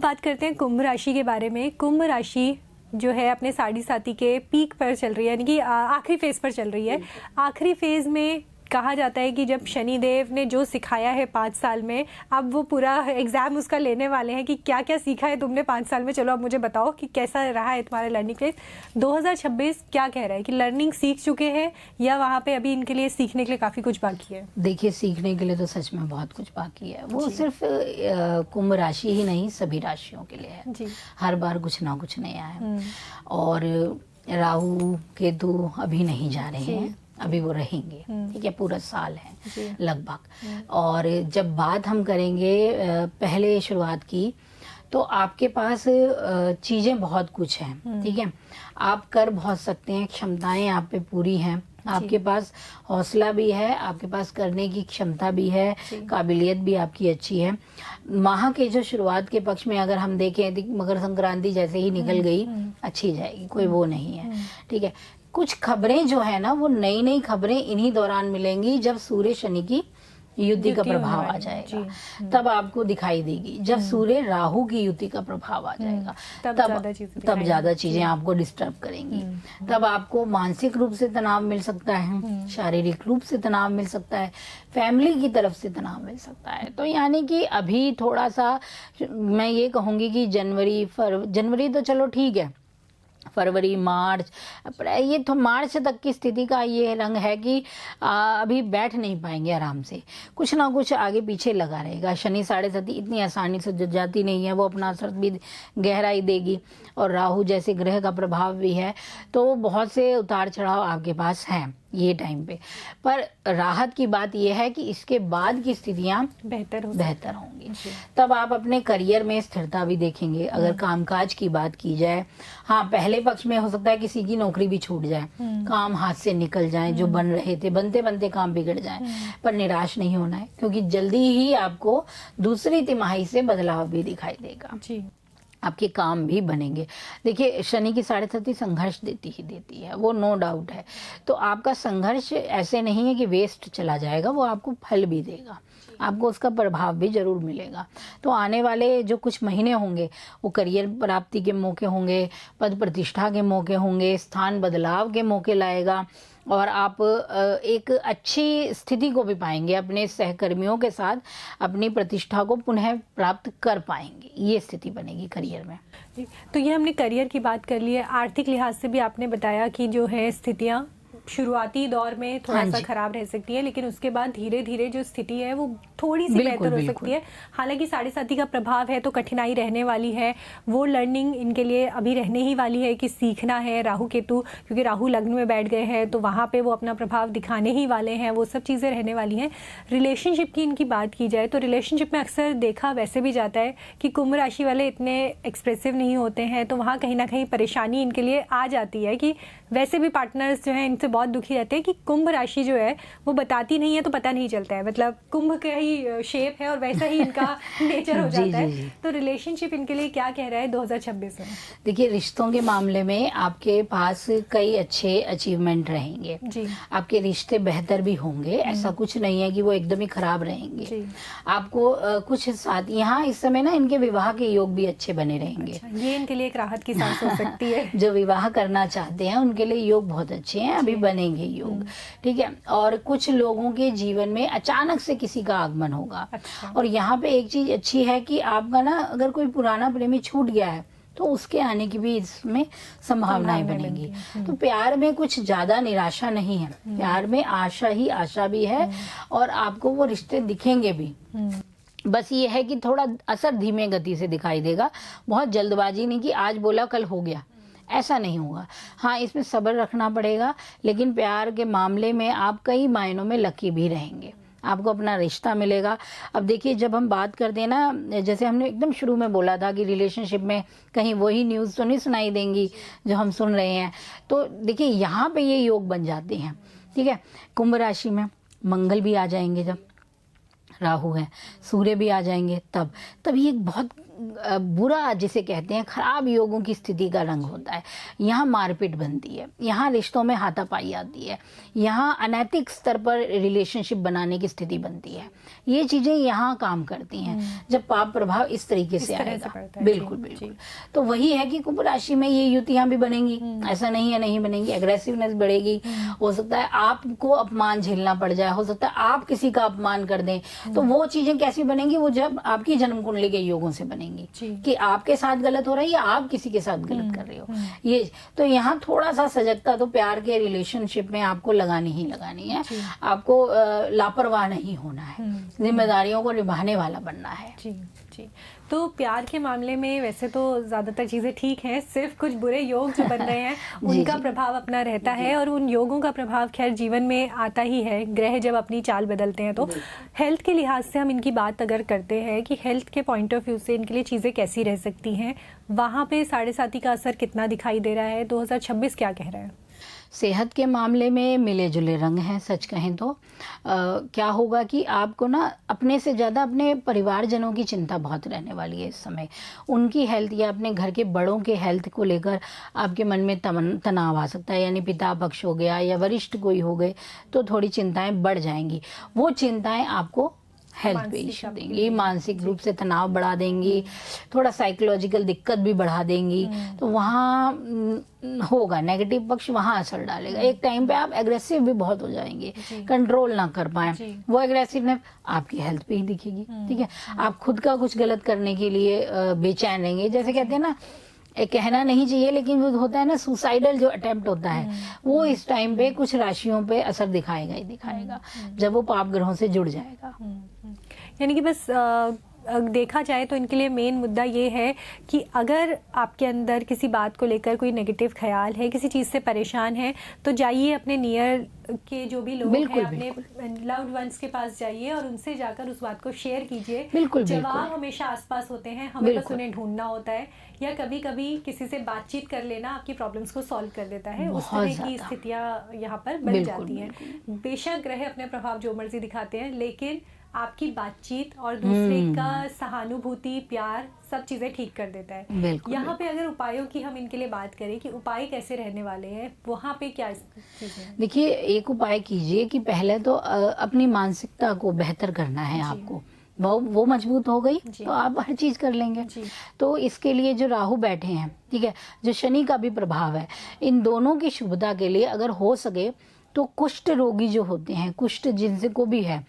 बात करते हैं कुंभ राशि के बारे में। कुंभ राशि जो है अपने साढ़े साथी के पीक पर चल रही है, यानी कि आखिरी फेज पर चल रही है। आखिरी फेज में कहा जाता है कि जब शनिदेव ने जो सिखाया है 5 साल में, अब वो पूरा एग्जाम उसका लेने वाले हैं कि क्या क्या सीखा है तुमने 5 साल में। चलो अब मुझे बताओ कि कैसा रहा है तुम्हारा लर्निंग फेज। 2026 क्या कह रहा है कि लर्निंग सीख चुके हैं या वहाँ पे अभी इनके लिए सीखने के लिए काफ़ी कुछ बाकी है? देखिए, सीखने के लिए तो सच में बहुत कुछ बाकी है। वो सिर्फ कुंभ राशि ही नहीं, सभी राशियों के लिए है जी। हर बार कुछ ना कुछ नया है। और राहु केतु अभी नहीं जा रहे हैं, अभी वो रहेंगे, ठीक है, पूरा साल है लगभग। और जब बात हम करेंगे पहले शुरुआत की, तो आपके पास चीज़ें बहुत कुछ हैं, ठीक है, आप कर बहुत सकते हैं, क्षमताएं आप पे पूरी हैं, आपके पास हौसला भी है, आपके पास करने की क्षमता भी है, काबिलियत भी आपकी अच्छी है। माह के जो शुरुआत के पक्ष में अगर हम देखें, मकर संक्रांति जैसे ही निकल गई अच्छी जाएगी, कोई वो नहीं है, ठीक है। कुछ खबरें जो है ना, वो नई नई खबरें इन्हीं दौरान मिलेंगी जब सूर्य शनि की युति का प्रभाव आ जाएगा, तब आपको दिखाई देगी। जब सूर्य राहु की युति का प्रभाव आ जाएगा, तब ज्यादा चीजें आपको डिस्टर्ब करेंगी। तब आपको मानसिक रूप से तनाव मिल सकता है, शारीरिक रूप से तनाव मिल सकता है, फैमिली की तरफ से तनाव मिल सकता है। तो यानी कि अभी थोड़ा सा मैं ये कहूंगी कि जनवरी तो चलो ठीक है, फरवरी, मार्च, ये तो मार्च तक की स्थिति का ये रंग है कि अभी बैठ नहीं पाएंगे आराम से, कुछ ना कुछ आगे पीछे लगा रहेगा। शनि साढ़े साथी इतनी आसानी से जाती नहीं है, वो अपना असर भी गहराई देगी, और राहु जैसे ग्रह का प्रभाव भी है, तो बहुत से उतार चढ़ाव आपके पास हैं ये टाइम पे। पर राहत की बात यह है कि इसके बाद की स्थितियां बेहतर होंगी। तब आप अपने करियर में स्थिरता भी देखेंगे। अगर कामकाज की बात की जाए, हाँ, पहले पक्ष में हो सकता है किसी की नौकरी भी छूट जाए, काम हाथ से निकल जाए, जो बन रहे थे बनते बनते काम बिगड़ जाए, पर निराश नहीं होना है, क्योंकि जल्दी ही आपको दूसरी तिमाही से बदलाव भी दिखाई देगा जी। आपके काम भी बनेंगे। देखिए, शनि की साढ़े साथी संघर्ष देती है, वो नो डाउट है। तो आपका संघर्ष ऐसे नहीं है कि वेस्ट चला जाएगा, वो आपको फल भी देगा, आपको उसका प्रभाव भी जरूर मिलेगा। तो आने वाले जो कुछ महीने होंगे, वो करियर प्राप्ति के मौके होंगे, पद प्रतिष्ठा के मौके होंगे, स्थान बदलाव के मौके लाएगा, और आप एक अच्छी स्थिति को भी पाएंगे, अपने सहकर्मियों के साथ अपनी प्रतिष्ठा को पुनः प्राप्त कर पाएंगे। ये स्थिति बनेगी करियर में। तो ये हमने करियर की बात कर ली है। आर्थिक लिहाज से भी आपने बताया कि जो है स्थितियां शुरुआती दौर में थोड़ा सा खराब रह सकती है, लेकिन उसके बाद धीरे धीरे जो स्थिति है वो थोड़ी सी बेहतर हो सकती है। हालांकि साढ़े साथी का प्रभाव है तो कठिनाई रहने वाली है, वो लर्निंग इनके लिए अभी रहने ही वाली है कि सीखना है। राहु केतु, क्योंकि राहु लग्न में बैठ गए हैं तो वहाँ पे वो अपना प्रभाव दिखाने ही वाले हैं, वो सब चीज़ें रहने वाली हैं। रिलेशनशिप की इनकी बात की जाए तो रिलेशनशिप में अक्सर देखा वैसे भी जाता है कि कुंभ राशि वाले इतने एक्सप्रेसिव नहीं होते हैं, तो वहाँ कहीं ना कहीं परेशानी इनके लिए आ जाती है कि वैसे भी पार्टनर्स जो हैं इनसे बहुत दुखी रहते हैं कि कुंभ राशि जो है वो बताती नहीं है तो पता नहीं चलता है, मतलब कुंभ का ही शेप है और वैसा ही इनका नेचर हो जाता है। तो रिलेशनशिप इनके लिए क्या कह रहा है 2026 में? देखिए, रिश्तों के मामले में आपके पास कई अच्छे अचीवमेंट रहेंगे जी। आपके रिश्ते बेहतर भी होंगे, ऐसा कुछ नहीं है कि वो एकदम ही खराब रहेंगे। आपको कुछ साथ यहाँ इस समय ना इनके विवाह के योग भी अच्छे बने रहेंगे। अच्छा, ये इनके लिए एक राहत की सांस हो सकती है। जो विवाह करना चाहते हैं उनके लिए योग बहुत अच्छे हैं, अभी बनेंगे योग, ठीक है। और कुछ लोगों के जीवन में अचानक से किसी का आगमन होगा। अच्छा। और यहाँ पे एक चीज अच्छी है कि आपका ना अगर कोई पुराना प्रेमी छूट गया है तो उसके आने की भी इसमें संभावनाएं बनेंगी। तो प्यार में कुछ ज्यादा निराशा नहीं है, प्यार में आशा ही आशा भी है, और आपको वो रिश्ते दिखेंगे भी। बस ये है कि थोड़ा असर धीमे गति से दिखाई देगा, बहुत जल्दबाजी नहीं कि आज बोला कल हो गया, ऐसा नहीं होगा। हाँ, इसमें सब्र रखना पड़ेगा, लेकिन प्यार के मामले में आप कई मायनों में लकी भी रहेंगे, आपको अपना रिश्ता मिलेगा। अब देखिए, जब हम बात करते हैं ना, जैसे हमने एकदम शुरू में बोला था कि रिलेशनशिप में कहीं वही न्यूज़ तो नहीं सुनाई देंगी जो हम सुन रहे हैं, तो देखिए यहाँ पे ये योग बन जाते हैं, ठीक है। कुंभ राशि में मंगल भी आ जाएंगे, जब राहु है, सूर्य भी आ जाएंगे, तब ये बहुत बुरा जिसे कहते हैं खराब योगों की स्थिति का रंग होता है। यहाँ मारपीट बनती है, यहाँ रिश्तों में हाथापाई आती है, यहाँ अनैतिक स्तर पर रिलेशनशिप बनाने की स्थिति बनती है। ये चीजें यहाँ काम करती हैं जब पाप प्रभाव इस तरीके से आएगा। बिल्कुल बिल्कुल। तो वही है कि कुंभ राशि में ये युतियां भी बनेंगी, ऐसा नहीं है नहीं बनेंगी। एग्रेसिवनेस बढ़ेगी, हो सकता है आपको अपमान झेलना पड़ जाए, हो सकता है आप किसी का अपमान कर दें। तो वो चीजें कैसी बनेंगी, वो जब आपकी जन्म कुंडली के योगों से बनेंगी कि आपके साथ गलत हो रहा है या आप किसी के साथ गलत कर रहे हो। ये तो यहाँ थोड़ा सा सजगता तो प्यार के रिलेशनशिप में आपको लगानी ही लगानी है। आपको लापरवाह नहीं होना है, जिम्मेदारियों को निभाने वाला बनना है। जी जी। तो प्यार के मामले में वैसे तो ज्यादातर चीजें ठीक हैं, सिर्फ कुछ बुरे योग जो बन रहे हैं उनका प्रभाव अपना रहता है, और उन योगों का प्रभाव खैर जीवन में आता ही है। ग्रह जब अपनी चाल बदलते हैं तो हेल्थ के लिहाज से हम इनकी बात अगर करते हैं कि हेल्थ के पॉइंट ऑफ व्यू से इनके लिए चीजें कैसी रह सकती हैं, वहाँ पे 7.5 का असर कितना दिखाई दे रहा है, 2026 क्या कह रहा है? सेहत के मामले में मिले जुले रंग हैं। सच कहें तो क्या होगा कि आपको ना अपने से ज़्यादा अपने परिवारजनों की चिंता बहुत रहने वाली है इस समय। उनकी हेल्थ या अपने घर के बड़ों के हेल्थ को लेकर आपके मन में तनाव आ सकता है, यानी पिता पक्ष हो गया या वरिष्ठ कोई हो गए तो थोड़ी चिंताएं बढ़ जाएंगी। वो चिंताएं आपको हेल्थ पे इश्यू देंगी, मानसिक रूप से तनाव बढ़ा देंगी, थोड़ा साइकोलॉजिकल दिक्कत भी बढ़ा देंगी। तो वहाँ होगा नेगेटिव पक्ष, वहाँ असर डालेगा। एक टाइम पे आप एग्रेसिव भी बहुत हो जाएंगे, कंट्रोल ना कर पाए, वो एग्रेसिवनेस आपकी हेल्थ पे ही दिखेगी। ठीक है, आप खुद का कुछ गलत करने के लिए बेचैन रहेंगे। जैसे कहते हैं ना, कहना नहीं चाहिए लेकिन वो होता है ना, सुसाइडल जो अटेम्प्ट होता है वो इस टाइम पे कुछ राशियों पे असर दिखाएगा ही दिखाएगा जब वो पाप ग्रहों से जुड़ जाएगा। यानी कि बस देखा जाए तो इनके लिए मेन मुद्दा ये है कि अगर आपके अंदर किसी बात को लेकर कोई नेगेटिव ख्याल है, किसी चीज़ से परेशान है, तो जाइए अपने नियर के जो भी लोग हैं, अपने लव्ड वंस के पास जाइए और उनसे जाकर उस बात को शेयर कीजिए। जवाब हमेशा आसपास होते हैं, हमें बस उन्हें ढूंढना होता है, या कभी कभी किसी से बातचीत कर लेना आपकी प्रॉब्लम्स को सॉल्व कर देता है। उस तरह की स्थितियाँ यहाँ पर बन जाती हैं। बेशक ग्रह अपने प्रभाव जो मर्जी दिखाते हैं, लेकिन आपकी बातचीत और दूसरे का सहानुभूति, प्यार, सब चीजें ठीक कर देता है। यहाँ पे अगर उपायों की हम इनके लिए बात करें कि उपाय कैसे रहने वाले हैं, वहाँ पे क्या चीजें हैं? देखिए, एक उपाय कीजिए कि पहले तो अपनी मानसिकता को बेहतर करना है आपको। वो मजबूत हो गई तो आप हर चीज कर लेंगे। तो इसके लिए जो राहु बैठे हैं, ठीक है, जो शनि का भी प्रभाव है, इन दोनों की शुभता के लिए अगर हो सके तो कुष्ठ रोगी जो होते हैं, कुष्ठ जिनसे को भी है,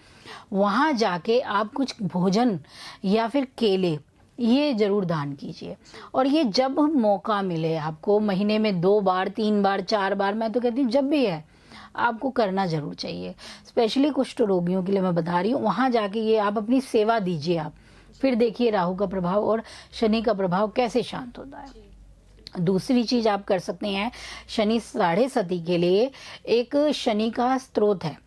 वहाँ जाके आप कुछ भोजन या फिर केले ये जरूर दान कीजिए। और ये जब मौका मिले आपको, महीने में 2 बार 3 बार 4 बार, मैं तो कहती हूँ जब भी है आपको करना जरूर चाहिए। स्पेशली कुष्ठ रोगियों के लिए मैं बता रही हूँ, वहाँ जाके ये आप अपनी सेवा दीजिए। आप फिर देखिए राहु का प्रभाव और शनि का प्रभाव कैसे शांत होता है। दूसरी चीज आप कर सकते हैं, शनि 7.5 के लिए एक शनि का स्त्रोत है,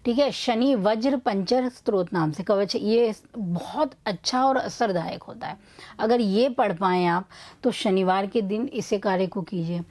ठीक है, शनि वज्र पंचर स्त्रोत नाम से कवच, ये बहुत अच्छा और असरदायक होता है। अगर ये पढ़ पाएं आप तो शनिवार के दिन इसे कार्य को कीजिए।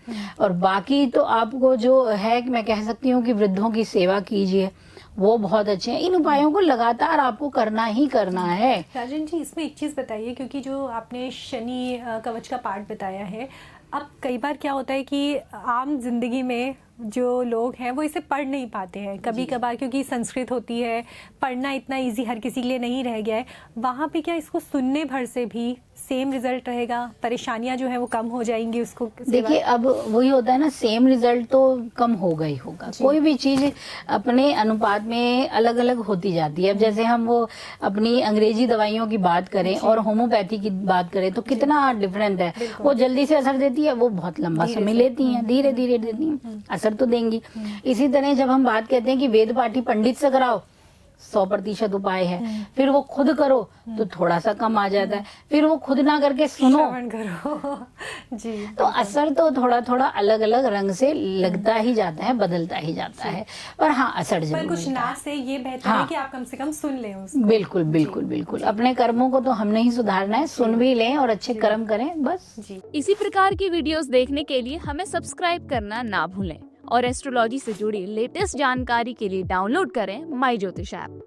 और बाकी तो आपको जो है, मैं कह सकती हूँ कि वृद्धों की सेवा कीजिए, वो बहुत अच्छे हैं। इन उपायों को लगातार आपको करना ही करना है। राजन जी, इसमें एक चीज बताइए, क्योंकि जो आपने शनि कवच का पाठ बताया है, अब कई बार क्या होता है कि आम जिंदगी में जो लोग हैं वो इसे पढ़ नहीं पाते हैं कभी कभार, क्योंकि संस्कृत होती है, पढ़ना इतना इजी हर किसी के लिए नहीं रह गया है। वहाँ पे क्या इसको सुनने भर से भी सेम रिजल्ट रहेगा? परेशानियां जो है वो कम हो जाएंगी उसको? देखिए, अब वही होता है ना, सेम रिजल्ट तो कम होगा ही होगा। कोई भी चीज अपने अनुपात में अलग अलग होती जाती है। अब जैसे हम वो अपनी अंग्रेजी दवाइयों की बात करें और होम्योपैथी की बात करें तो कितना डिफरेंट है। वो जल्दी से असर देती है, वो बहुत लंबा समय लेती है, धीरे धीरे देती है, असर तो देंगी। इसी तरह जब हम बात कहते हैं कि वेद पाठी पंडित से कराओ, 100% उपाय है, फिर वो खुद करो तो थोड़ा सा कम आ जाता है, फिर वो खुद ना करके सुनो करो जी, तो असर तो थोड़ा थोड़ा अलग अलग रंग से लगता ही जाता है, बदलता ही जाता है। पर हाँ, असर जरूर कुछ ना से ये बेहतर है कि आप कम से कम सुन लें उसको। बिल्कुल बिल्कुल बिल्कुल। अपने कर्मों को तो हमने ही सुधारना है, सुन भी लें और अच्छे कर्म करें, बस। इसी प्रकार की वीडियोस देखने के लिए हमें सब्सक्राइब करना ना भूलें और एस्ट्रोलॉजी से जुड़ी लेटेस्ट जानकारी के लिए डाउनलोड करें माई ज्योतिष ऐप।